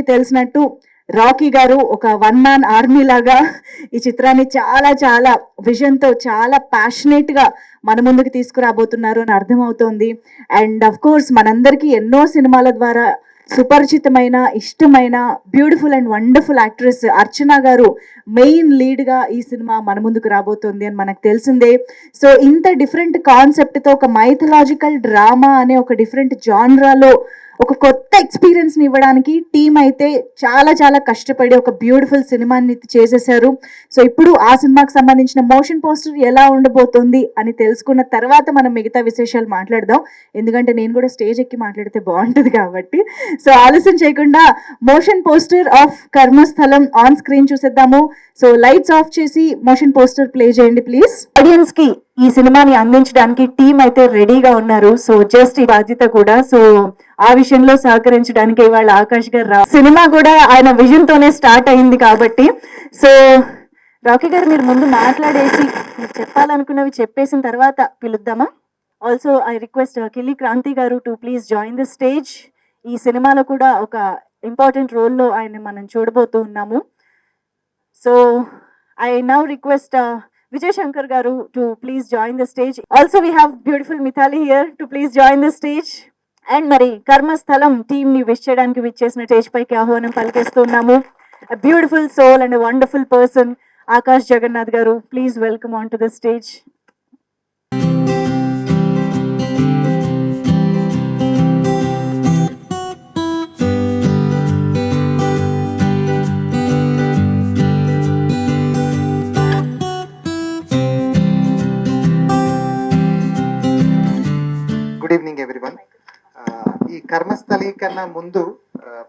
తెలిసినట్టు రాకీ గారు ఒక వన్ మ్యాన్ ఆర్మీ లాగా ఈ చిత్రాన్ని చాలా చాలా విజన్తో చాలా ప్యాషనేట్గా మన ముందుకు తీసుకురాబోతున్నారు అని అర్థమవుతోంది. అండ్ అఫ్ కోర్స్ మనందరికీ ఎన్నో సినిమాల ద్వారా సుపరిచితమైన ఇష్టమైన బ్యూటిఫుల్ అండ్ వండర్ఫుల్ యాక్ట్రెస్ అర్చన గారు మెయిన్ లీడ్గా ఈ సినిమా మన ముందుకు రాబోతుంది అని మనకు తెలిసిందే. సో ఇంత డిఫరెంట్ కాన్సెప్ట్తో ఒక మైథలాజికల్ డ్రామా అనే ఒక డిఫరెంట్ జాన్రాలో ఒక కొత్త ఎక్స్పీరియన్స్ని ఇవ్వడానికి టీం అయితే చాలా చాలా కష్టపడి ఒక బ్యూటిఫుల్ సినిమాని చేసేసారు. సో ఇప్పుడు ఆ సినిమాకి సంబంధించిన మోషన్ పోస్టర్ ఎలా ఉండబోతుంది అని తెలుసుకున్న తర్వాత మనం మిగతా విశేషాలు మాట్లాడదాం. ఎందుకంటే నేను కూడా స్టేజ్ ఎక్కి మాట్లాడితే బాగుంటుంది కాబట్టి. సో ఆలస్యం చేయకుండా motion poster of Karmasthalam on screen చూసేద్దాము. సో లైట్స్ ఆఫ్ చేసి మోషన్ పోస్టర్ ప్లే చేయండి ప్లీజ్. ఆడియన్స్ కి ఈ సినిమాని అందించడానికి టీం అయితే రెడీగా ఉన్నారు. సో జస్ట్ ఈ బాధ్యత కూడా సో ఆ విషయంలో సహకరించడానికి ఇవాళ ఆకాష్ గారు సినిమా కూడా ఆయన విజన్ తోనే స్టార్ట్ అయింది కాబట్టి. సో రాకీ గారు మీరు ముందు మాట్లాడేసి చెప్పాలనుకున్నవి చెప్పేసిన తర్వాత పిలుద్దామా. ఆల్సో ఐ రిక్వెస్ట్ కిల్లి క్రాంతి గారు to please join the stage. ఈ సినిమాలో కూడా ఒక ఇంపార్టెంట్ రోల్లో ఆయన మనం చూడబోతూ ఉన్నాము. So I now request Vijay Shankar garu to please join the stage. Also we have beautiful Mithali here to please join the stage. And Mari Karmasthalam team ni wish cheyadaniki vichesina stage paiki ahvanam palikestunnamo. A beautiful soul and a wonderful person, Akash Jagannath garu, please welcome onto the stage. Good evening everyone. ఈ కర్మస్థలి కన్నా ముందు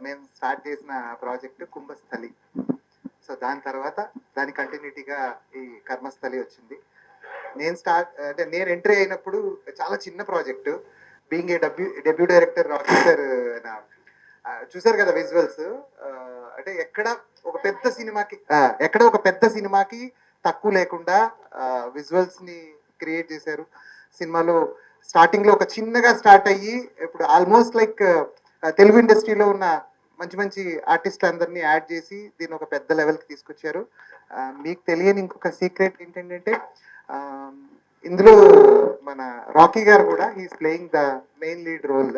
మేము start చేసిన project కుంభస్థలి. So దాని తర్వాత దాని కంటిన్యూటీగా ఈ కర్మస్థలి వచ్చింది. నేను ఎంట్రీ అయినప్పుడు చాలా చిన్న project. Being a debut director Rocky sir చూసారు కదా విజువల్స్. అంటే ఎక్కడ ఒక పెద్ద సినిమాకి తక్కువ లేకుండా విజువల్స్ని క్రియేట్ చేశారు. సినిమాలో స్టార్టింగ్లో ఒక చిన్నగా స్టార్ట్ అయ్యి ఇప్పుడు ఆల్మోస్ట్ లైక్ తెలుగు ఇండస్ట్రీలో ఉన్న మంచి మంచి ఆర్టిస్టులు అందరినీ యాడ్ చేసి దీన్ని ఒక పెద్ద లెవెల్కి తీసుకొచ్చారు. మీకు తెలియని ఇంకొక సీక్రెట్ ఏంటంటే ఇందులో మన రాకీ గారు కూడా he's playing the main lead role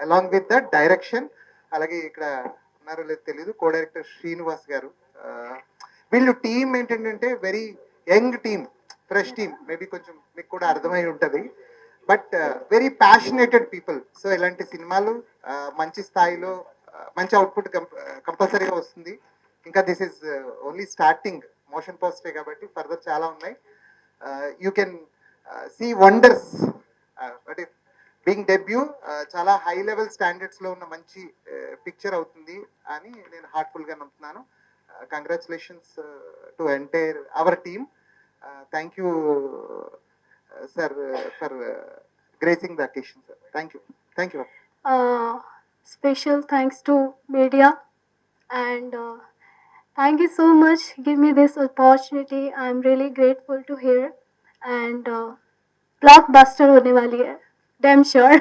along with the direction. అలాగే ఇక్కడ ఉన్నారో లేదు తెలీదు కో డైరెక్టర్ శ్రీనివాస్ గారు. వీళ్ళు టీం ఏంటంటే very young team, fresh team. Maybe కొంచెం మీకు కూడా అర్థమై ఉంటుంది. But very passionated people. So ఇలాంటి సినిమాలు మంచి స్థాయిలో మంచి అవుట్పుట్ కంపల్సరీగా వస్తుంది. ఇంకా this is only starting, motion పోస్టే కాబట్టి ఫర్దర్ చాలా ఉన్నాయి. You can see wonders. అంటే బీయింగ్ డెబ్యూ చాలా హై లెవెల్ స్టాండర్డ్స్లో ఉన్న మంచి పిక్చర్ అవుతుంది అని నేను హార్ట్ఫుల్గా నమ్ముతున్నాను. Congratulations to entire our team. Thank you, sir, for gracing the occasion, sir. Thank you. Special thanks to media and thank you so much. Give me this opportunity. I'm really grateful to hear and blockbuster hone wali hai. Damn sure.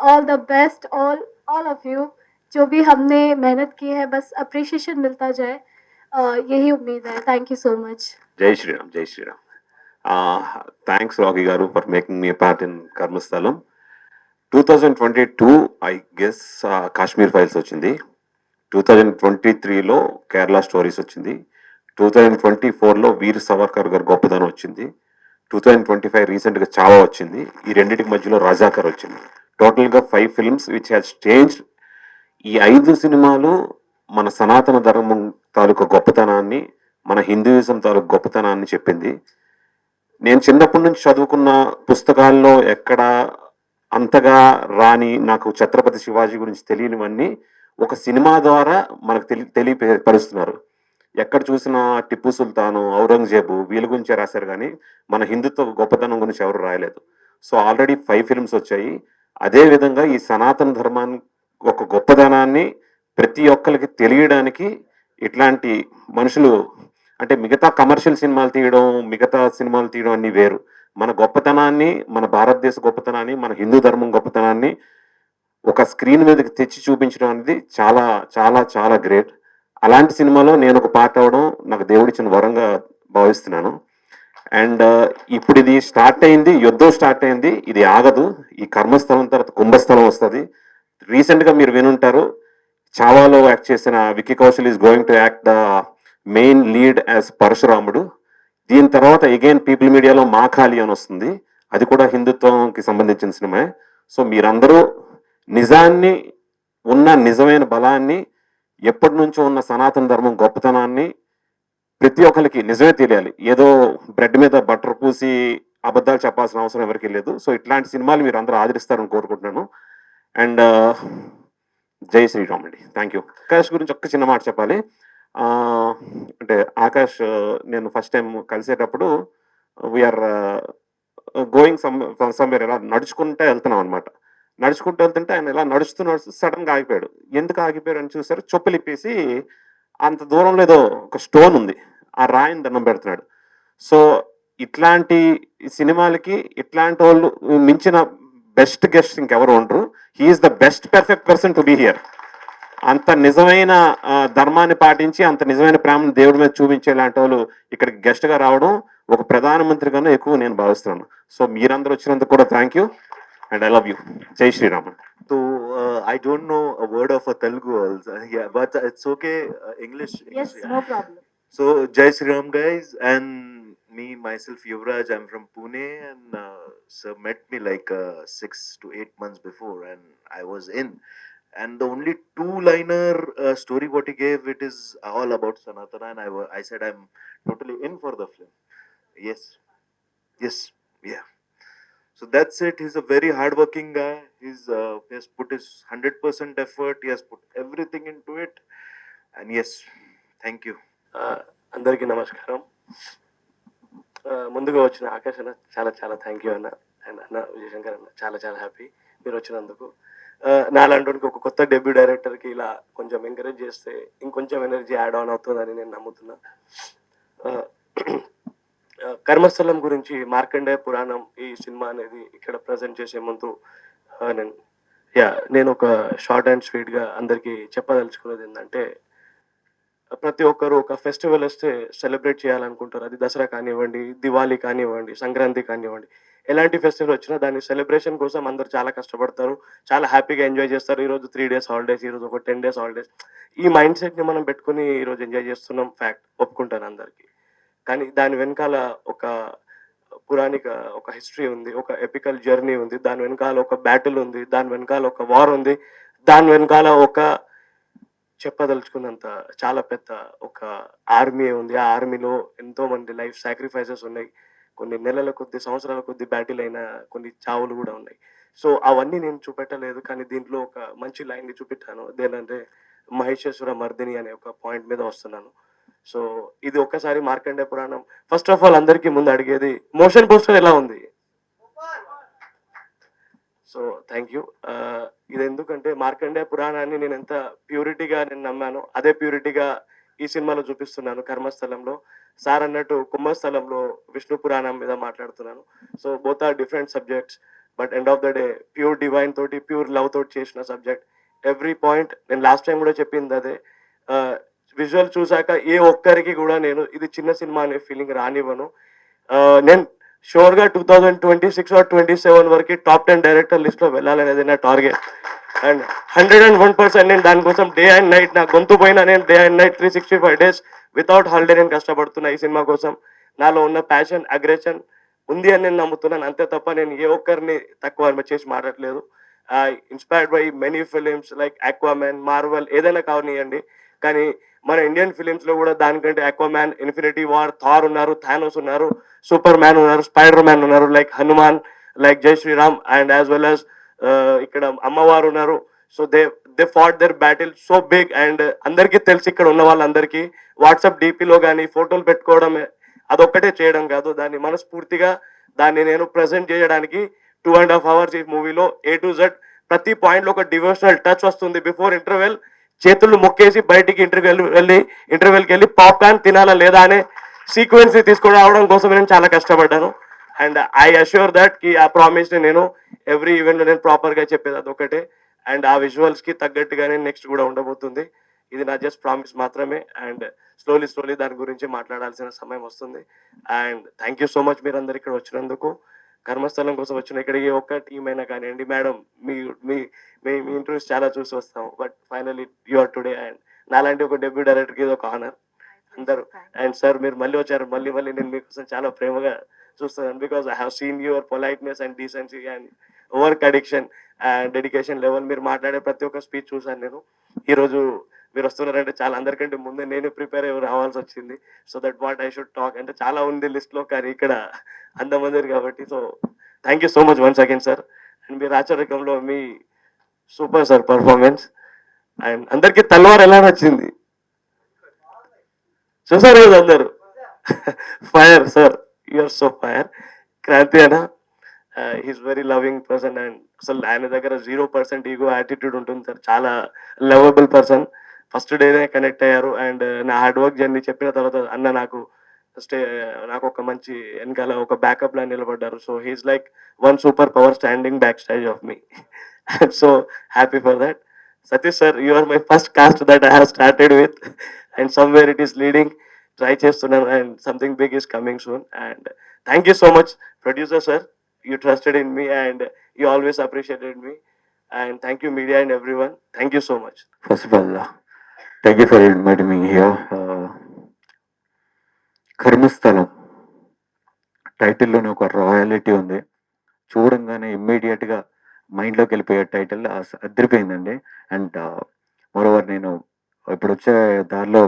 All the best, all of you. जो भी हमने मेहनत की है बस appreciation मिलता जाए, यही उम्मीद है. Thank you so much. Jai Shri Ram. Thanks Rocky garu for making me a part in Karmasthalam. 2022 I guess Kashmir Files వచ్చింది. 2023లో కేరళ స్టోరీస్ వచ్చింది. 2024లో వీర్ సవర్కర్ గారు గొప్పదనం వచ్చింది. 2025 రీసెంట్గా చావా వచ్చింది. ఈ రెండింటికి మధ్యలో రజాకర్ వచ్చింది. టోటల్గా 5 ఫిల్మ్స్ విచ్ హ్యాస్ చేంజ్డ్. ఈ 5 సినిమాలు మన సనాతన ధర్మం తాలూకా గొప్పతనాన్ని, మన హిందూయిజం తాలూకు గొప్పతనాన్ని చెప్పింది. నేను చిన్నప్పటి నుంచి చదువుకున్న పుస్తకాల్లో ఎక్కడ అంతగా రాని, నాకు ఛత్రపతి శివాజీ గురించి తెలియనివన్నీ ఒక సినిమా ద్వారా మనకు తెలియపరుస్తున్నారు. ఎక్కడ చూసినా టిప్పు సుల్తాను, ఔరంగజేబు వీళ్ళ గురించే రాశారు కానీ మన హిందుత్వ గొప్పతనం గురించి ఎవరు రాయలేదు. సో ఆల్రెడీ 5 ఫిల్మ్స్ వచ్చాయి. అదేవిధంగా ఈ సనాతన ధర్మాన్ని ఒక గొప్పదనాన్ని ప్రతి ఒక్కరికి తెలియడానికి ఇట్లాంటి మనుషులు, అంటే మిగతా కమర్షియల్ సినిమాలు తీయడం, మిగతా సినిమాలు తీయడం అన్నీ వేరు. మన గొప్పతనాన్ని, మన భారతదేశ గొప్పతనాన్ని, మన హిందూ ధర్మం గొప్పతనాన్ని ఒక స్క్రీన్ మీదకి తెచ్చి చూపించడం అనేది చాలా చాలా చాలా గ్రేట్. అలాంటి సినిమాలో నేను ఒక పార్ట్ అవ్వడం నాకు దేవుడిచ్చిన వరంగా భావిస్తున్నాను. అండ్ ఇప్పుడు ఇది స్టార్ట్ అయింది, యుద్ధం స్టార్ట్ అయింది, ఇది ఆగదు. ఈ కర్మస్థలం తర్వాత కుంభస్థలం వస్తుంది. రీసెంట్గా మీరు వినుంటారు, చావాలో యాక్ట్ చేసిన Vicky Kaushal is going to act the main lead as పరశురాముడు. దీని తర్వాత అగైన్ పీపుల్ మీడియాలో మాఖాళి అని వస్తుంది, అది కూడా హిందుత్వంకి సంబంధించిన సినిమా. సో మీరందరూ నిజాన్ని, ఉన్న నిజమైన బలాన్ని, ఎప్పటి నుంచో ఉన్న సనాతన ధర్మం గొప్పతనాన్ని ప్రతి ఒక్కరికి నిజమే తెలియాలి. ఏదో బ్రెడ్ మీద బటర్ పూసి అబద్ధాలు చెప్పాల్సిన అవసరం ఎవరికి లేదు. సో ఇట్లాంటి సినిమాలు మీరు అందరూ ఆదరిస్తారని కోరుకుంటున్నాను. అండ్ జై శ్రీరామ్ అండి. Thank you. ఆకాష్ గురించి ఒక్క చిన్న మాట చెప్పాలి. అంటే ఆకాష్ నేను ఫస్ట్ టైం కలిసేటప్పుడు వీఆర్ గోయింగ్ సమ్వేర్, ఇలా నడుచుకుంటే వెళ్తున్నాం అనమాట. నడుచుకుంటూ వెళ్తుంటే ఆయన ఇలా నడుస్తూ సడన్గా ఆగిపోయాడు. ఎందుకు ఆగిపోయాడు అని చూసారు, చెప్పులు ఇప్పేసి అంత దూరంలో ఏదో ఒక స్టోన్ ఉంది, ఆ రాయిని దండం పెడుతున్నాడు. సో ఇట్లాంటి సినిమాలకి ఇట్లాంటి వాళ్ళు మించిన బెస్ట్ గెస్ట్ ఇంకెవరు ఉండరు. He's the best perfect person to be here. అంత నిజమైన ధర్మాన్ని పాటించి, అంత నిజమైన ప్రేమను దేవుడి మీద చూపించే లాంటి వాళ్ళు ఇక్కడికి గెస్ట్గా రావడం ఒక ప్రధానమంత్రి కన్నా ఎక్కువ నేను భావిస్తున్నాను. సో మీరందరూ వచ్చినందుకు కూడా thank you and I love you. జై Sriram. So I don't know a word of a Telugu also. Yeah, but it's okay. English. Yes, yeah. no problem. So Jai Sri Ram guys, and me myself Yuvraj. I'm from Pune, and sir met me like 6 to 8 months before, and I was in. And the only two-liner story what he gave, it is all about Sanatana, and I said I'm totally in for the film. Yes, yeah. So that's it. He's a very hardworking guy. He has put his 100% effort. He has put everything into it. And yes, thank you. అందరికీ నమస్కారం. ముందుగా వచ్చిన ఆకాష్ అన్న చాలా చాలా thank you అన్న. And అన్న విజయశంకర్ అన్న చాలా చాలా హ్యాపీ మీరు వచ్చినందుకు. నాలాంటి ఒక కొత్త డెబ్యూ డైరెక్టర్కి ఇలా కొంచెం ఎంకరేజ్ చేస్తే ఇంకొంచెం ఎనర్జీ యాడ్ ఆన్ అవుతుందని నేను నమ్ముతున్నా. కర్మస్థలం గురించి మార్కండేయ పురాణం ఈ సినిమా అనేది ఇక్కడ ప్రజెంట్ చేసే ముందు నేను ఒక షార్ట్ అండ్ స్వీట్గా అందరికీ చెప్పదలుచుకున్నది ఏంటంటే, ప్రతి ఒక్కరు ఒక ఫెస్టివల్ వస్తే సెలబ్రేట్ చేయాలనుకుంటారు. అది దసరా కానివ్వండి, దివాళీ కానివ్వండి, సంక్రాంతి కానివ్వండి, ఎలాంటి ఫెస్టివల్ వచ్చినా దాని సెలబ్రేషన్ కోసం అందరు చాలా కష్టపడతారు, చాలా హ్యాపీగా ఎంజాయ్ చేస్తారు. ఈరోజు 3 days హాలిడేస్, ఈరోజు ఒక 10 days హాలిడేస్, ఈ మైండ్ సెట్ని మనం పెట్టుకుని ఈరోజు ఎంజాయ్ చేస్తున్నాం. ఫ్యాక్ట్ ఒప్పుకుంటాను అందరికీ. కానీ దాని వెనకాల ఒక పురాణిక ఒక హిస్టరీ ఉంది, ఒక ఎపికల్ జర్నీ ఉంది, దాని వెనకాల ఒక బ్యాటిల్ ఉంది, దాని వెనకాల ఒక వార్ ఉంది, దాని వెనకాల ఒక చెప్పదలుచుకున్నంత చాలా పెద్ద ఒక ఆర్మీ ఉంది. ఆ ఆర్మీలో ఎంతో మంది లైఫ్ సాక్రిఫైసెస్ ఉన్నాయి. కొన్ని నెలల కొద్ది, సంవత్సరాల కొద్ది బ్యాటిల్ అయిన కొన్ని చావులు కూడా ఉన్నాయి. సో అవన్నీ నేను చూపెట్టలేదు, కానీ దీంట్లో ఒక మంచి లైన్ని చూపెట్టాను. అదేంటంటే మహిషేశ్వర మర్దిని అనే ఒక పాయింట్ మీద వస్తున్నాను. సో ఇది ఒక్కసారి మార్కండేయ పురాణం. ఫస్ట్ ఆఫ్ ఆల్ అందరికీ ముందు అడిగేది, మోషన్ పోస్టర్ ఎలా ఉంది? So thank you. ఇది ఎందుకంటే మార్కండేయ పురాణాన్ని నేను ఎంత ప్యూరిటీగా నేను నమ్మాను, అదే ప్యూరిటీగా ఈ సినిమాలో చూపిస్తున్నాను. కర్మస్థలంలో సార్ అన్నట్టు కుంభస్థలంలో విష్ణు పురాణం మీద మాట్లాడుతున్నాను. So both are different subjects, but end of the day pure divine తోటి, ప్యూర్ లవ్ తోటి చేసిన సబ్జెక్ట్. ఎవ్రీ పాయింట్ నేను లాస్ట్ టైం కూడా చెప్పింది అదే. విజువల్ చూసాక ఏ ఒక్కరికి కూడా నేను ఇది చిన్న సినిమా అనే ఫీలింగ్ రానివ్వను. నేను షూర్గా 2026 or 27 వరకు టాప్ 10 డైరెక్టర్ లిస్ట్లో వెళ్ళాలనేది నా టార్గెట్. అండ్ 101% నేను దానికోసం డే అండ్ నైట్, నా గొంతు పోయినా నేను day and night 365 days without holiday నేను కష్టపడుతున్నా ఈ సినిమా కోసం. నాలో ఉన్న ప్యాషన్, అగ్రెషన్ ఉంది అని నేను నమ్ముతున్నాను, అంతే తప్ప నేను ఏ ఒక్కరిని తక్కువ చేసి మాట్లాడలేదు. Inspired by many films like Aquaman, Marvel, ఏదైనా కావనియండి. కానీ మన ఇండియన్ ఫిలిమ్స్లో కూడా దానికంటే ఆక్వామ్యాన్, ఇన్ఫినిటీ వార్, థార్ ఉన్నారు, థానోస్ ఉన్నారు, సూపర్ మ్యాన్ ఉన్నారు, స్పైడర్ మ్యాన్ ఉన్నారు, like Hanuman, like Jai Shriram, and as well as ఇక్కడ అమ్మవారు ఉన్నారు. So they fought their battle so big. And అందరికీ తెలిసి ఇక్కడ ఉన్న వాళ్ళందరికీ వాట్సాప్ డీపీలో కానీ ఫోటోలు పెట్టుకోవడమే అదొక్కటే చేయడం కాదు, దాన్ని మనస్ఫూర్తిగా దాన్ని నేను ప్రజెంట్ చేయడానికి 2.5 hours ఈ మూవీలో A to Z ప్రతి పాయింట్లో ఒక డివోషనల్ టచ్ వస్తుంది. బిఫోర్ ఇంటర్వెల్ చేతులు మొక్కేసి బయటికి ఇంటర్వెల్కి వెళ్ళి పాప్కార్న్ తినాలా లేదా అనే సీక్వెన్స్ తీసుకురావడం కోసం నేను చాలా కష్టపడ్డాను. అండ్ ఐ అష్యూర్ దట్ కి ఆ ప్రామిస్ని నేను ఎవ్రీ ఈవెంట్లో నేను ప్రాపర్గా చెప్పేది అదొకటే. అండ్ ఆ విజువల్స్కి తగ్గట్టుగానే నెక్స్ట్ కూడా ఉండబోతుంది. ఇది నా జస్ట్ ప్రామిస్ మాత్రమే. అండ్ స్లోలీ దాని గురించి మాట్లాడాల్సిన సమయం వస్తుంది. And thank you so much మీరందరు ఇక్కడ వచ్చినందుకు. కర్మస్థలం కోసం వచ్చిన ఇక్కడికి ఒక్క టీం అయినా కానివ్వండి, మేడం మీ మీ మీ ఇంటర్వ్యూస్ చాలా చూసి వస్తాం, but finally you are today. And నాలాంటి ఒక డెబ్యూ డైరెక్టర్కి ఇది ఒక ఆనర్ అందరూ. అండ్ సార్ మీరు మళ్ళీ వచ్చారు, మళ్ళీ నేను మీకోసం చాలా ప్రేమగా చూస్తున్నాను. Because I have seen your politeness and decency and work addiction and dedication level. మీరు మాట్లాడే ప్రతి ఒక్క స్పీచ్ చూసాను నేను. ఈరోజు మీరు వస్తున్నారంటే చాలా అందరికంటే ముందే నేను ప్రిపేర్ అయ్యి రావాల్సి వచ్చింది. So that what I should talk అంటే చాలా ఉంది లిస్ట్లో, కానీ ఇక్కడ అంతమంది కాబట్టి. So thank you so much once again sir. And మీరు ఆచరణలో మీ సూపర్ సార్ పర్ఫార్మెన్స్. అండ్ అందరికీ తల్వార్ ఎలా నచ్చింది చూసారు కదా అందరు. Fire sir, you're so fire. Kranthi అన్న he's very loving person and అసలు ఆయన దగ్గర 0% ఈగో యాటిట్యూడ్ ఉంటుంది సార్. చాలా లవబుల్ పర్సన్. ఫస్ట్ డేనే కనెక్ట్ అయ్యారు. అండ్ నా హార్డ్ వర్క్ జర్నీ చెప్పిన తర్వాత అన్న నాకు ఒక మంచి వెనకాల ఒక బ్యాకప్ లా నిలబడ్డారు. So he's like one super power standing back stage of me. I'm so happy for that. Satish sir, you are my first cast that I have started with and somewhere it is leading. Try చేస్తున్నాను and something big is coming soon. And thank you so much producer sir, you trusted in me and you always appreciated me. And thank you media and everyone, thank you so much. First of all, thank you for inviting me here. కర్మస్థలం టైటిల్లోనే ఒక రాయలిటీ ఉంది. చూడంగానే ఇమ్మీడియట్గా మైండ్లోకి వెళ్ళిపోయే title అదిరిపోయిందండి. And moreover నేను ఇప్పుడు వచ్చే దారిలో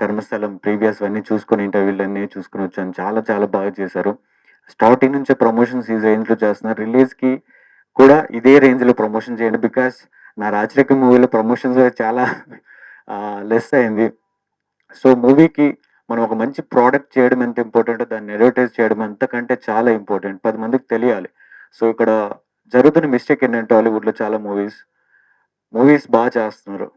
కర్మస్థలం ప్రీవియస్ అన్నీ చూసుకుని ఇంటర్వ్యూలు అన్నీ చూసుకుని వచ్చాను. చాలా చాలా బాగా చేశారు. స్టార్టింగ్ నుంచే ప్రమోషన్స్ ఈ రేంజ్లో చేస్తున్నారు. రిలీజ్కి కూడా ఇదే రేంజ్లో ప్రమోషన్ చేయండి. బికాస్ నా రాచరిక మూవీలో ప్రమోషన్స్ చాలా లెస్ అయింది. సో మూవీకి మనం ఒక మంచి ప్రోడక్ట్ చేయడం ఎంత ఇంపార్టెంటో దాన్ని అడ్వర్టైజ్ చేయడం అంతకంటే చాలా ఇంపార్టెంట్. 10 మందికి తెలియాలి. సో ఇక్కడ జరుగుతున్న మిస్టేక్ ఏంటంటే హాలీవుడ్లో చాలా మూవీస్ బాగా చేస్తున్నారు,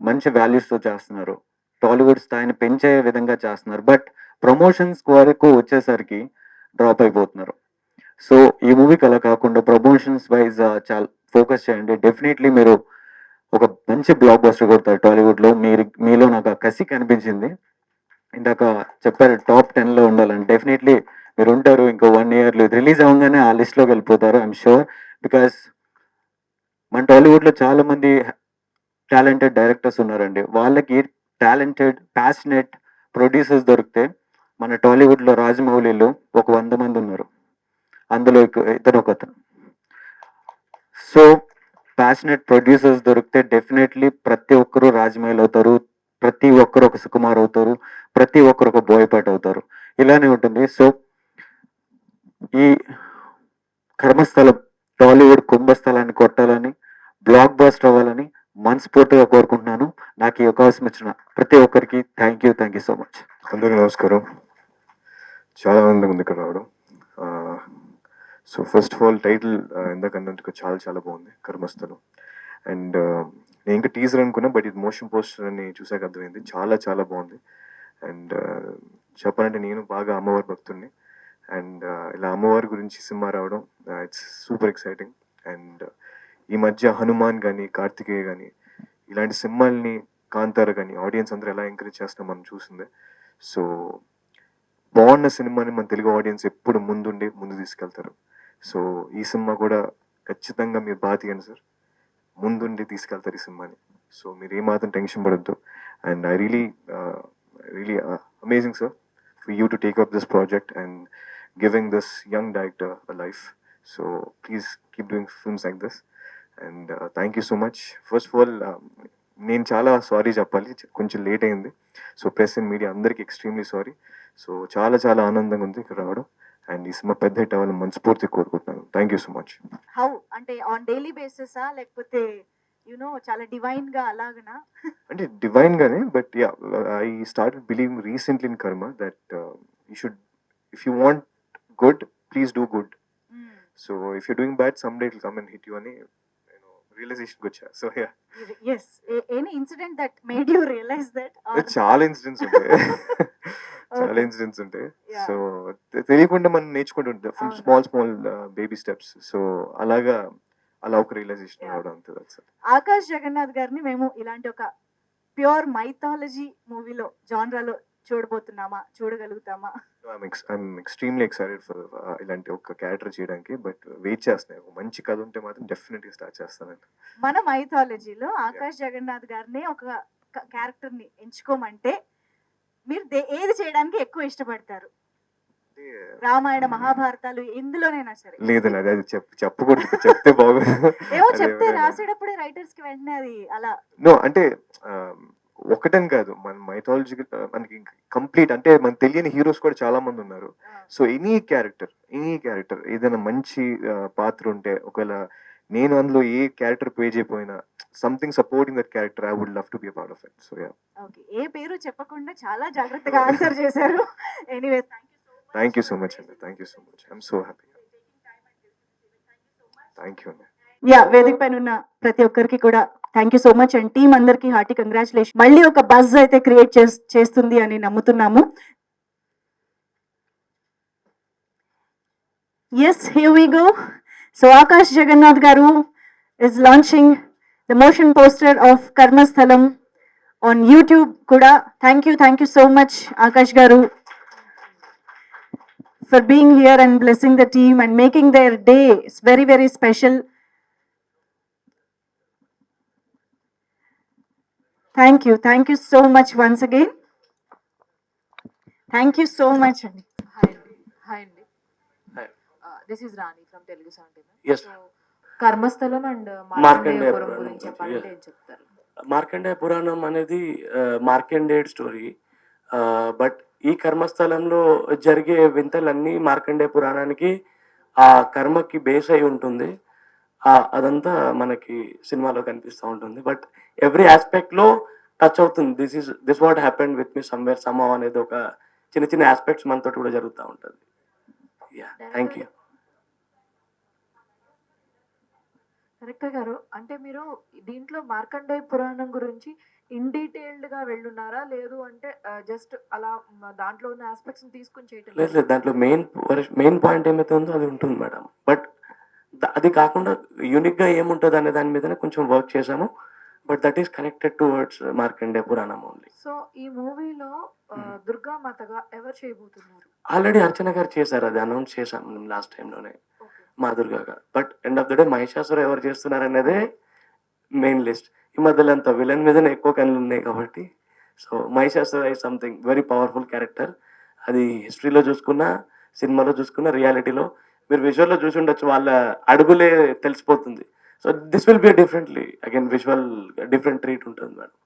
మంచి వాల్యూస్తో చేస్తున్నారు, టాలీవుడ్ స్థాయిని పెంచే విధంగా చేస్తున్నారు. బట్ ప్రమోషన్స్ వరకు వచ్చేసరికి డ్రాప్ అయిపోతున్నారు. సో ఈ మూవీకి అలా కాకుండా ప్రమోషన్స్ వైజ్ చాలా ఫోకస్ చేయండి. డెఫినెట్లీ మీరు ఒక మంచి బ్లాక్ బస్టర్ కొడతారు టాలీవుడ్లో. మీలో నాకు ఆ కసి కనిపించింది. ఇందాక చెప్పారు టాప్ 10లో ఉండాలని. డెఫినెట్లీ మీరు ఉంటారు. ఇంకో 1 ఇయర్లో రిలీజ్ అవ్వగానే ఆ లిస్ట్లోకి వెళ్ళిపోతారు, ఐఎమ్ షూర్. బికాస్ మన టాలీవుడ్లో చాలామంది టాలెంటెడ్ డైరెక్టర్స్ ఉన్నారండి. వాళ్ళకి టాలెంటెడ్ ప్యాషనెట్ ప్రొడ్యూసర్స్ దొరికితే మన టాలీవుడ్లో రాజమౌళిలో ఒక 100 మంది ఉన్నారు, అందులో ఇతను ఒకతను. సో ప్యాషనెట్ ప్రొడ్యూసర్స్ దొరికితే డెఫినెట్లీ ప్రతి ఒక్కరు రాజమౌళి అవుతారు, ప్రతి ఒక్కరు ఒక సుకుమార్ అవుతారు, ప్రతి ఒక్కరు ఒక బోయపాటి అవుతారు. ఇలానే ఉంటుంది. సో ఈ కర్మస్థలం టాలీవుడ్ కుంభస్థలాన్ని కొట్టాలని, బ్లాక్ బస్టర్ అవ్వాలని మనస్ఫూర్తిగా కోరుకుంటున్నాను. నాకు ఈ అవకాశం ఇచ్చిన ప్రతి ఒక్కరికి థ్యాంక్ యూ సో మచ్. అందరికీ నమస్కారం. చాలా ఆనందంగా ఉంది ఇక్కడ రావడం. So first of all title ఇందాకన్నందుకు చాలా చాలా బాగుంది, కర్మస్థలం. అండ్ నేను ఇంకా టీజర్ అనుకున్నా, బట్ ఇది మోషన్ పోస్టర్ అని చూసాక అర్థమైంది. చాలా చాలా బాగుంది. అండ్ చెప్పాలంటే నేను బాగా అమ్మవారి భక్తుడిని. అండ్ ఇలా అమ్మవారి గురించి సినిమా రావడం ఇట్స్ సూపర్ ఎక్సైటింగ్. అండ్ ఈ మధ్య హనుమాన్ కానీ కార్తికేయ కానీ ఇలాంటి సినిమాల్ని, కాంతార కానీ ఆడియన్స్ అందరూ ఎలా ఎంకరేజ్ చేస్తాం మనం చూసిందే. సో బాగున్న సినిమాని మన తెలుగు ఆడియన్స్ ఎప్పుడు ముందు తీసుకెళ్తారు. సో ఈ సినిమా కూడా ఖచ్చితంగా మీరు బాగా తీయండి సార్, ముందుండి తీసుకెళ్తారు ఈ సినిమాని. సో మీరు ఏమాత్రం టెన్షన్ పడద్దు. And I really amazing sir for you to take up this project and giving this young director a life. So please keep doing films like this. And thank you so much. First of all నేను చాలా sorry చెప్పాలి, కొంచెం late అయింది. So press and media అందరికీ extremely sorry. So చాలా చాలా ఆనందంగా ఉంది ఇక్కడ రావడం. అండ్ ఈ సినిమా పెద్ద హిట్ అవ్వాలని మనస్ఫూర్తి కోరుకుంటున్నాను. Thank you so much. How అంటే ఆన్ డైలీ బేసిసా లేకపోతే చాలా డివైన్ గా అలాగనా? అంటే డివైన్ గానే, but yeah I started believing recently in karma that you should, if you want good please do good. So if you doing bad some day it will come and hit you అని రియలైజేషన్కి వచ్చా. So yeah, yes, any incident that made you realize that, or చాలా incidents ఉంటాయి. చాలా incidents ఉంటాయి. Yeah. So తెలియకుండా మనం నేర్చుకుంటుంటాం from small baby steps. So అలాగా అలా ఒక రియలైజేషన్ రావడం అంతే. That's it. ఆకాష్ జగన్నాథ్ గారిని మేము ఇలాంటి ఒక ప్యూర్ మైథాలజీ మూవీలో జాన్రాలో చూడగలుగుతామా? ఐఎమ్ ఎక్స్ట్రీమ్లీ ఎక్సైటెడ్ ఫర్ ఇలాంటి ఒక క్యారెక్టర్ చేయడానికి. బట్ వెయిట్ చేస్తున్నాను. ఒక మంచి కథ ఉంటే మాత్రం డెఫినెట్గా స్టార్ట్ చేస్తానండి. మన మైథాలజీలో ఆకాష్ జగన్నాథ్ గారిని ఒక క్యారెక్టర్ ని ఎంచుకోమంటే మీరు ఏది చేయడానికి ఎక్కువ ఇష్టపడతారు? రామాయణ మహాభారతాలు ఎందులోనైనా సరే. లేదండి, అది చెప్పకూడదు. ఇప్పుడు చెప్తే బాగోదు. ఏమో చెప్తే రాసేటప్పుడే రైటర్స్ కి వెంటనే అది అలా. నో అంటే ఒకటని కాదు, మన మైథాలజీ మనకి కంప్లీట్ అంటే మనకు తెలియని హీరోస్ కూడా చాలా మంది ఉన్నారు. సో ఎనీ క్యారెక్టర్ ఏదైనా మంచి పాత్ర ఉంటే, ఒకవేళ నేను అందులో ఏ క్యారెక్టర్ ప్లే చేయకపోయినా something supporting that character, I would love to be a part of it. So yeah. Okay, ఏ పేరు చెప్పకుండా చాలా జాగ్రత్తగా ఆన్సర్ చేశారు. Anyway thank you so much అండి. Thank you so much. I'm so happy. Thank you అండి. Yeah, వేదిక పైన ఉన్న ప్రతి ఒక్కరికి కూడా thank you so much and team అందరికి హార్టీ కంగ్రాచులేషన్. మళ్ళీ ఒక బజ్ అయితే క్రియేట్ చేస్తుంది అని నమ్ముతున్నాము. Yes, here we go. So Akash Jagannath garu is launching the motion poster of Karmasthalam on YouTube kuda. Thank you so much Akash garu for being here and blessing the team and making their day very special. Thank you so much once again. Thank you so much. Hi Andy. Hi. This is Rani from Telugu 79. Yes. So, కర్మస్థలం and మార్కండేయపురం మార్కండేయపురం గురించి చెప్పాలంటే ఏం చెప్తారు? మార్కండేయ పురాణం అనేది మార్కండేయుడి story. But ఈ కర్మస్థలంలో జరిగే వింతలన్నీ మార్కండేయ పురాణానికి ఆ కర్మకి base అయి ఉంటుంది. అదంతా మనకి సినిమాలో కనిపిస్తూ ఉంటుంది. బట్ ఎవ్రీ ఆస్పెక్ట్లో టచ్ అవుతుంది. This what happened with me somewhere somehow అనేది ఒక చిన్న ఆస్పెక్ట్స్ మనతో కూడా జరుగుతూ ఉంటుంది. Yeah, thank you. డైరెక్టర్ గారు, అంటే మీరు దీంట్లో మార్కండేయ పురాణం గురించి ఇన్ డీటెయిల్డ్ గా వెళ్ళున్నారా, లేదు అంటే జస్ట్ అలా దాంట్లో ఉన్న ఆస్పెక్ట్స్ తీసుకుని చేయటం? లేదు, దాంట్లో మెయిన్ పాయింట్ ఏమైతే ఉందో అది ఉంటుంది మేడం. బట్ అది కాకుండా యూనిక్గా ఏముంటుంది అనే దాని మీదనే కొంచెం వర్క్ చేశాము. But that is connected towards Markandeya Puranam only. So ఈ మూవీలో దుర్గామాతగా ఎవరు చేయబోతున్నారు? ఆల్రెడీ అర్చన గారు చేశారు, అది అనౌన్స్ చేశాము మేము లాస్ట్ టైంలోనే, మా దుర్గాగా. But end of the day Mahishasura ఎవరు చేస్తున్నారు అనేదే మెయిన్ లిస్ట్. ఈ మధ్యలో అంత విలన్ మీదనే ఎక్కువ కళ్ళు ఉన్నాయి కాబట్టి. So Mahishasura is something very powerful character. అది హిస్టరీలో చూసుకున్నా, సినిమాలో చూసుకున్నా, రియాలిటీలో మీరు విజువల్లో చూసి ఉండొచ్చు, వాళ్ళ అడుగులే తెలిసిపోతుంది. So this will be differently again visual different treat ఉంటుంది మేడం.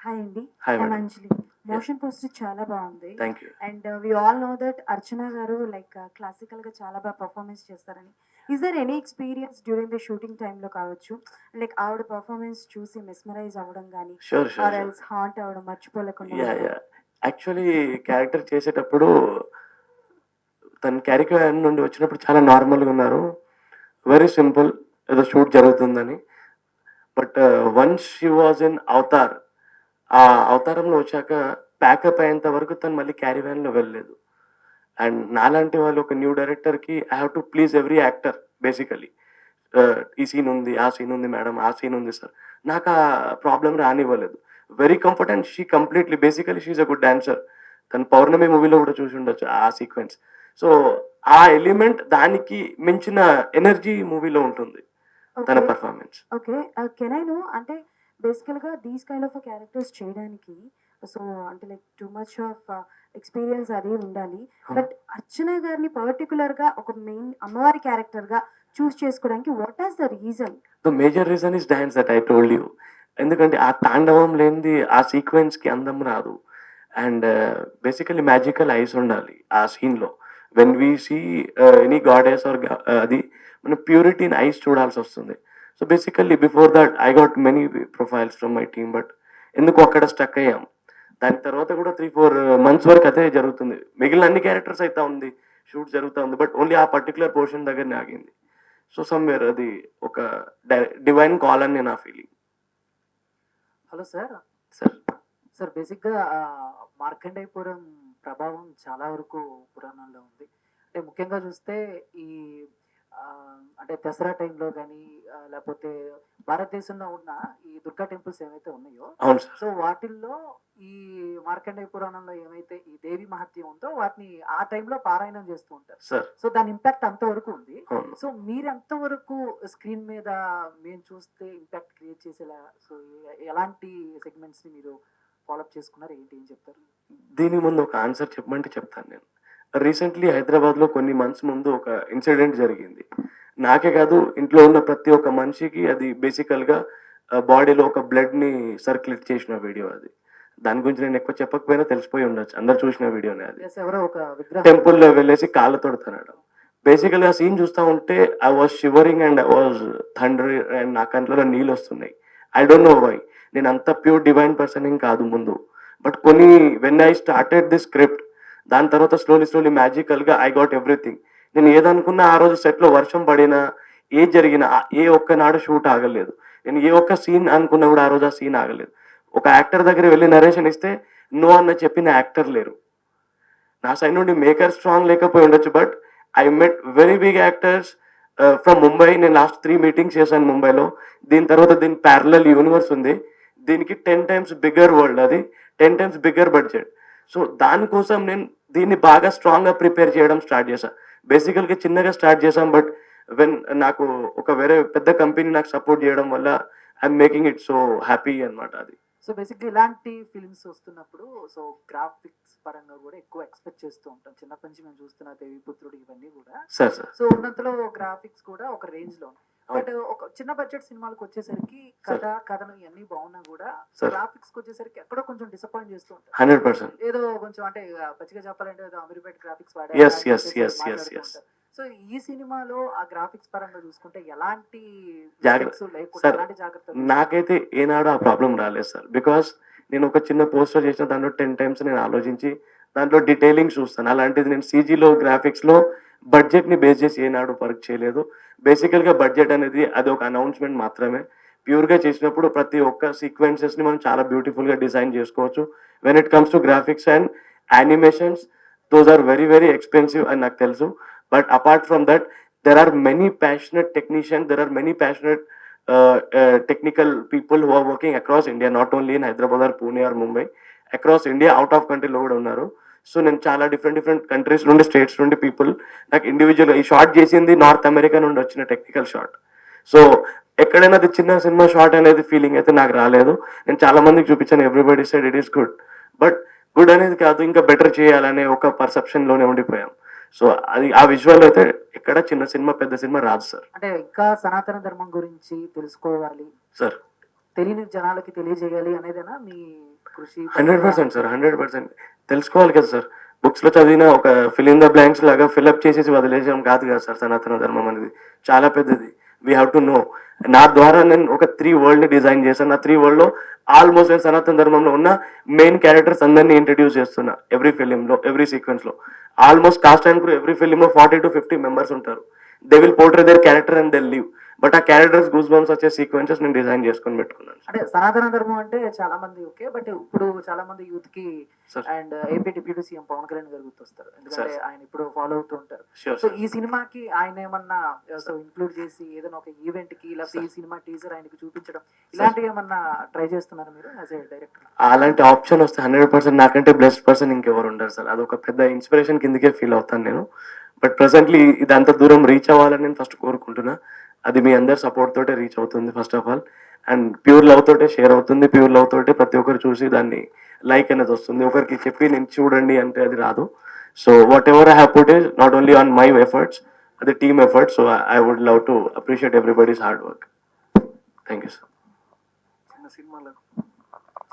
హాయ్ అండి. Hi madam. Anjali. Motion poster చాలా బాగుంది. Thank you. And we all know that Archana garu like classical గా చాలా బాగా పర్ఫార్మెన్స్ చేస్తారని. Is there any experience during the shooting టైంలో కావచ్చు, లైక్ ఆవిడ పర్ఫార్మెన్స్ చూసి మెస్మరైజ్ అవ్వడం కానీ, ఆర్ ఎల్స్ హాంట్ అవ్వడం, మర్చిపోలేకుండా? యాక్చువల్లీ క్యారెక్టర్ చేసేటప్పుడు తన క్యారెక్టర్ నుండి వచ్చినప్పుడు చాలా నార్మల్గా ఉన్నారు, వెరీ సింపుల్, ఏదో షూట్ జరుగుతుందని. But once she was in Avatar, ఆ అవతారంలో వచ్చాక ప్యాకప్ అయ్యేంత వరకు తను మళ్ళీ క్యారీ వ్యాన్లో వెళ్ళలేదు. అండ్ నాలాంటి వాళ్ళు ఒక న్యూ డైరెక్టర్కి I have to please every actor basically. ఈ సీన్ ఉంది, ఆ సీన్ ఉంది మేడం, ఆ సీన్ ఉంది సార్, నాకు ఆ ప్రాబ్లం రానివ్వలేదు. Very comfort and she completely basically she's a good dancer. తను పౌర్ణమి మూవీలో కూడా చూసి ఉండొచ్చు ఆ సీక్వెన్స్. సో ఆ ఎలిమెంట్, దానికి మించిన ఎనర్జీ మూవీలో ఉంటుంది తన performance. Okay, can I know, అంటే బేసికల్గా దీస్ కైండ్ ఆఫ్ క్యారెక్టర్స్ చేయడానికి సో అంటే like too much of experience అది ఉండాలి. బట్ అర్చన గారిని పర్టికులర్గా ఒక మెయిన్ అమ్మవారి క్యారెక్టర్గా చూస్ చేసుకోవడానికి what is the reason? The major reason is dance that I told you. ఎందుకంటే ఆ తాండవం లేనిది ఆ సీక్వెన్స్కి అందం రాదు. అండ్ బేసికలీ మ్యాజికల్ ఐస్ ఉండాలి ఆ సీన్లో. When we see any goddess are అది మన ప్యూరిటీ ఇన్ ఐస్ చూడాల్సి వస్తుంది. So basically before that I got many profiles from my team, but ఎందుకు అక్కడ స్టక్ అయ్యాం. దాని తర్వాత కూడా 3-4 months వరకు అదే జరుగుతుంది. మిగిలిన అన్ని క్యారెక్టర్స్ అయితే ఉంది, షూట్ జరుగుతూ ఉంది, బట్ ఓన్లీ ఆ పర్టికులర్ పోర్షన్ దగ్గరనే ఆగింది. సో సమ్వేర్ అది ఒక డివైన్ కాల్ అని నా ఫీలింగ్. Hello sir. సార్ బేసిక్గా మార్కండేయపురం ప్రభావం చాలా వరకు పురాణాల్లో ఉంది. అంటే ముఖ్యంగా చూస్తే ఈ అంటే దసరా టైంలో కానీ లేకపోతే భారతదేశంలో ఉన్న ఈ దుర్గా టెంపుల్స్ ఏవైతే ఉన్నాయో, అవును సార్. సో వాటిల్లో ఈ మార్కండేయ పురాణంలో ఏమైతే ఈ దేవి మహత్యం ఉందో వాటిని ఆ టైంలో పారాయణం చేస్తూ ఉంటారు. సార్ సో దాని ఇంపాక్ట్ అంతవరకు ఉంది. అవును. సో మీరు ఎంతవరకు స్క్రీన్ మీద మేము చూస్తే ఇంపాక్ట్ క్రియేట్ చేసేలా, సో ఎలాంటి సెగ్మెంట్స్ ని మీరు ఫాలోఅప్ చేసుకున్నారు, ఏంటి ఏం చెప్తారు? దీని ముందు ఒక ఆన్సర్ చెప్పమంటే చెప్తాను నేను. రీసెంట్లీ హైదరాబాద్లో కొన్ని మంత్స్ ముందు ఒక ఇన్సిడెంట్ జరిగింది. నాకే కాదు, ఇంట్లో ఉన్న ప్రతి ఒక్క మనిషికి అది బేసికల్గా బాడీలో ఒక బ్లడ్ని సర్క్యులేట్ చేసిన వీడియో అది. దాని గురించి నేను ఎక్కువ చెప్పకపోయినా తెలిసిపోయి ఉండొచ్చు, అందరు చూసిన వీడియోనే అది. Yes, ఎవరో ఒక విగ్రహం టెంపుల్లో వెళ్ళేసి కాళ్ళ తొడుతున్నాడు. బేసికల్గా సీన్ చూస్తూ ఉంటే I was shivering and I was thunder and నా కంట్లో నీళ్ళు వస్తున్నాయి. I don't know why. నేను అంత ప్యూర్ డివైన్ పర్సన్ ఏం కాదు ముందు, బట్ కొన్ని when I started the script, దాని తర్వాత స్లోలీ మ్యాజికల్గా ఐ గాట్ ఎవ్రీథింగ్. నేను ఏదనుకున్నా ఆ రోజు సెట్లో వర్షం పడినా, ఏది జరిగినా, ఏ ఒక్కనాడు షూట్ ఆగలేదు. నేను ఏ ఒక్క సీన్ అనుకున్నా కూడా ఆ రోజు ఆ సీన్ ఆగలేదు. ఒక యాక్టర్ దగ్గర వెళ్ళి నరేషన్ ఇస్తే నో అన్న చెప్పిన యాక్టర్ లేరు. నా సైడ్ నుండి మేకర్ స్ట్రాంగ్ లేకపోయి ఉండొచ్చు, but I met very big actors from Mumbai. నేను లాస్ట్ 3 మీటింగ్స్ చేశాను ముంబైలో. దీని తర్వాత దీని ప్యారలల్ యూనివర్స్ ఉంది, దీనికి 10 times బిగ్గర్ వరల్డ్, అది 10 times బిగ్గర్ బడ్జెట్. సో దానికోసం నేను దీన్ని బాగా స్ట్రాంగ్గా ప్రిపేర్ చేయడం స్టార్ట్ చేశాను. బేసికల్గా చిన్నగా స్టార్ట్ చేశాను, బట్ వెన్ నాకు ఒక వేరే పెద్ద కంపెనీ నాకు సపోర్ట్ చేయడం వల్ల I'm making it so happy అనమాట అది. సో బేసిక్గా ఇలాంటి ఫిల్మ్స్ వస్తున్నప్పుడు సో గ్రాఫిక్స్ పరంగా కూడా ఎక్కువ ఎక్స్పెక్ట్ చేస్తూ ఉంటాం. చిన్నప్పటి నుంచి మేము చూస్తున్న దేవిపుత్రుడు ఇవన్నీ కూడా. సార్ సో ఉన్నంతలో గ్రాఫిక్స్ కూడా ఒక రేంజ్ లో, బట్ ఒక చిన్న బడ్జెట్ సినిమాలకు వచ్చేసరికి కథను ఇవన్నీ బాగున్నా కూడా గ్రాఫిక్స్ వచ్చేసరికి ఎక్కడో కొంచెం డిసప్పాయింట్ చేస్తూ ఉంటారు. 100%. ఏదో కొంచెం అంటే పచ్చిగా చెప్పాలంటే ఏదో అమీర్పేట్ గ్రాఫిక్స్ Yes. సో ఈ సినిమాలో ఆ గ్రాఫిక్స్ పరంగా చూసుకుంటే ఎలాంటి సార్ నాకైతే ఏనాడు ఆ ప్రాబ్లం రాలేదు సార్. బికాస్ నేను ఒక చిన్న పోస్టర్ చేసిన దాంట్లో 10 times నేను ఆలోచించి దాంట్లో డీటెయిలింగ్ చూస్తాను. అలాంటిది నేను సీజీలో గ్రాఫిక్స్లో బడ్జెట్ని బేస్ చేసి ఏనాడు వర్క్ చేయలేదు. బేసికల్గా బడ్జెట్ అనేది అది ఒక అనౌన్స్మెంట్ మాత్రమే. ప్యూర్గా చేసినప్పుడు ప్రతి ఒక్క సీక్వెన్సెస్ని మనం చాలా బ్యూటిఫుల్గా డిజైన్ చేసుకోవచ్చు. When it comes to graphics and animations, those are very expensive అని నాకు తెలుసు. But apart from that, there are many passionate technicians, there are many passionate technical people who are working across India, not only in Hyderabad or Pune or Mumbai, across India, out of country లో కూడా ఉన్నారు. So నేను చాలా different countries నుండి, states నుండి people నాకు ఇండివిజువల్గా ఈ షార్ట్ చేసింది నార్త్ అమెరికా నుండి వచ్చిన టెక్నికల్ షార్ట్. సో ఎక్కడైనా అది చిన్న సినిమా షార్ట్ అనేది ఫీలింగ్ అయితే నాకు రాలేదు. నేను చాలా మందికి చూపించాను, everybody said it is good, but good అనేది కాదు, ఇంకా బెటర్ చేయాలనే ఒక పర్సెప్షన్లోనే ఉండిపోయాం. సో అది ఆ విజువల్ అయితే ఎక్కడ చిన్న సినిమా పెద్ద సినిమా రాదు సార్. అంటే ఇంకా సనాతన ధర్మం గురించి తెలుసుకోవాలి సార్, తెలియని జనాలకి తెలియజేయాలి అనేదేనా మీ కృషి? 100% సార్, 100% తెలుసుకోవాలి కదా సార్. బుక్స్ లో చదివిన ఒక ఫిల్ ఇన్ ద బ్లాంక్స్ లాగా ఫిల్అప్ చేసేసి వదిలేసాం కాదు కదా సార్. సనాతన ధర్మం అనేది చాలా పెద్దది. We have to know. నా ద్వారా నేను ఒక 3 world ని డిజైన్ చేశాను. నా 3 world లో ఆల్మోస్ట్ నేను సనాతన ధర్మంలో ఉన్న మెయిన్ క్యారెక్టర్స్ అందరినీ ఇంట్రడ్యూస్ చేస్తున్నా. ఎవ్రీ ఫిలింలో, ఎవ్రీ సీక్వెన్స్లో almost cast and crew every ఫిలింలో 40 to 50 members ఉంటారు. They will portray their character and they leave. But ఆ క్యారెక్టర్స్ గూస్ బంప్స్ వచ్చే సీక్వెన్సెస్ నేను డిజైన్ చేసుకొని పెట్టుకున్నాను. అంటే సనాతన ధర్మం అంటే చాలా మంది ఓకే, బట్ ఇప్పుడు చాలా మంది యూత్ కి Sir. And AP deputy CM Pawan Kalyan గారు గుర్తొస్తారు, ఎందుకంటే Sir. ఆయన ఇప్పుడు ఫాలో అవుతూ ఉంటారు. Sure, so sir. ఈ సినిమాకి ఆయన ఏమన్నా సో ఇంక్లూడ్ చేసి ఏదైనా ఒక ఈవెంట్ కి లేకపోతే ఈ సినిమా టీజర్ ఆయనకి చూపించడం ఇలాంటివి ఏమన్నా ట్రై చేస్తున్నారు మీరు యాజ్ ఏ డైరెక్టర్? అలాంటి ఆప్షన్ వస్తే 100% నాకంటే బెస్ట్ పర్సన్ ఇంకెవరు ఉండరు సార్. అదొక పెద్ద ఇన్స్పిరేషన్ కిందకే ఫీల్ అవుతాను నేను. బట్ ప్రెసెంట్లీ ఇది అంత దూరం రీచ్ అవ్వాలని నేను ఫస్ట్ కోరుకుంటున్నా. అది మీ అందరి సపోర్ట్ తోటే రీచ్ అవుతుంది first of all. And pure love తోటే షేర్ అవుతుంది. ప్యూర్ లవ్ తోటే ప్రతి ఒక్కరు చూసి దాన్ని లైక్ అనేది వస్తుంది. ఒకరికి చెప్పి నేను చూడండి అంటే అది రాదు. So whatever I have put is not only on my efforts, అది team efforts. So I would love to appreciate everybody's hard work. Thank you sir.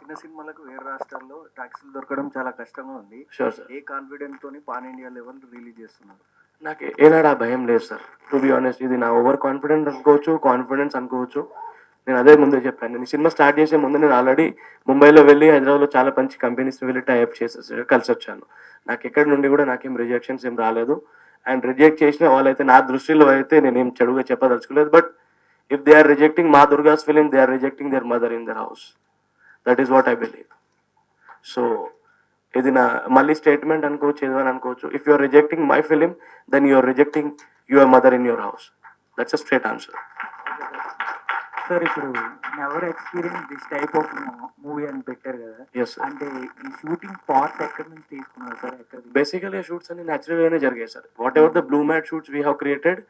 చిన్న సినిమాలకు వేరే రాష్ట్రాల్లో ట్యాక్సీలు దొరకడం చాలా కష్టంగా ఉంది. Sure sir. ఏ కాన్ఫిడెంట్ తోని పాన్ ఇండియా లెవెల్ రిలీజ్ చేస్తున్నారు? నాకు ఏనాడు ఆ భయం లేదు సార్. టు బి ఆనెస్ట్, ఇది నా ఓవర్ కాన్ఫిడెంట్ అనుకోవచ్చు, కాన్ఫిడెన్స్ అనుకోవచ్చు. నేను అదే ముందే చెప్పాను. నేను సినిమా స్టార్ట్ చేసే ముందు నేను ఆల్రెడీ ముంబైలో వెళ్ళి హైదరాబాద్లో చాలా మంచి కంపెనీస్ వెళ్ళి టైఅప్ చేసేసి కలిసి వచ్చాను. నాకు ఎక్కడి నుండి కూడా నాకేం రిజెక్షన్స్ ఏం రాలేదు. అండ్ రిజెక్ట్ చేసిన వాళ్ళైతే నా దృష్టిలో అయితే నేనేం చెడుగా చెప్పదలుచుకోలేదు. But if they are rejecting Maa Durga's film, they are rejecting their mother in their house. That is what I believe. So ఇది నా మళ్ళీ స్టేట్మెంట్ అనుకోవచ్చు, ఏదని అనుకోవచ్చు. If you are rejecting my film then you are rejecting your mother in your house. That's a straight answer. Sir ఇప్పుడు never experience this type of movie అని పెట్టారు కదా, ఎస్ సార్. అంటే ఈ షూటింగ్ పార్ట్ ఎక్కడి నుంచి తీసుకున్నారు సార్? ఎక్కడ బేసికలీ షూట్స్ అన్ని న్యాచురల్ గానే జరిగాయి sir. Whatever the blue mat shoots we have created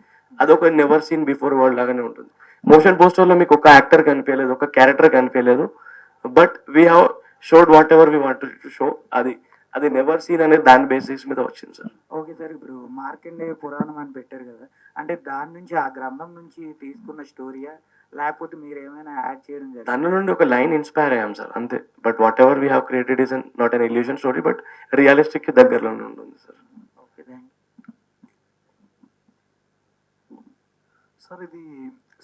అదొక నెవర్ సీన్ బిఫోర్ వరల్డ్ లాగానే ఉంటుంది. మోషన్ పోస్టర్ లో మీకు ఒక యాక్టర్ కనిపించలేదు, ఒక క్యారెక్టర్ కనిపించలేదు, but we have showed what ever we want to show. అది నెవర్ సీన్ అనేది దాని బేసిస్ మీద వచ్చింది సార్. ఓకే సార్, ఇప్పుడు మార్కండేయ పురాణం అని పెట్టారు కదా, అంటే దాని నుంచి ఆ గ్రంథం నుంచి తీసుకున్న స్టోరీయా లేకపోతే మీరు ఏమైనా యాడ్ చేయడం జరిగింది? దాని నుండి ఒక లైన్ ఇన్స్పైర్ అయ్యాం సార్, అంతే. But what ever we have created is not an illusion story, but realistic కి దగ్గరలోనే ఉంటుంది సార్. ఓకే, థ్యాంక్ సార్ ఇది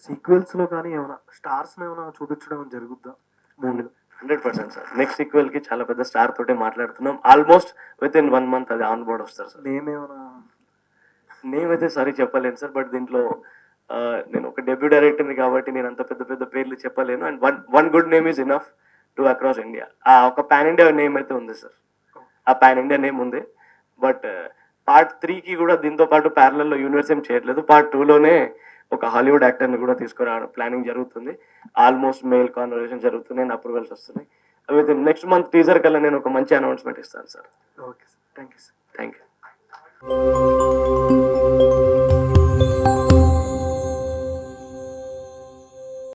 సీక్వెల్స్ లో కానీ ఏమైనా స్టార్స్ ఏమైనా చూపించడం జరుగుద్దా మూవీలో? 100% సార్. నెక్స్ట్ సీక్వెల్ కి చాలా పెద్ద స్టార్ తోటే మాట్లాడుతున్నాం. ఆల్మోస్ట్ విత్ ఇన్ 1 month అది ఆన్ బోర్డ్ వస్తారు సార్. నేమ్ ఏమైనా? నేమ్ అయితే సారీ చెప్పలేను సార్, బట్ దీంట్లో నేను ఒక డెబ్యూ డైరెక్టర్ని కాబట్టి నేను అంత పెద్ద పెద్ద పేర్లు చెప్పలేను. And one good name is enough to across India. ఆ ఒక పాన్ ఇండియా నేమ్ అయితే ఉంది సార్, ఆ పాన్ ఇండియా నేమ్ ఉంది. బట్ పార్ట్ 3కి కూడా దీంతో పాటు ప్యారలల్లో యూనివర్స్ ఏం చేయట్లేదు. పార్ట్ 2లోనే ఒక హాలీవుడ్ యాక్టర్ని కూడా తీసుకురావడం ప్లానింగ్ జరుగుతుంది. ఆల్మోస్ట్ మెయిల్ కాన్వర్సేషన్ జరుగుతున్నాయి, అప్రూవల్స్ వస్తున్నాయి. విత్ నెక్స్ట్ మంత్ టీజర్ కల్లా నేను ఒక మంచి అనౌన్స్మెంట్ ఇస్తాను sir. Okay sir, thank you sir. Thank you.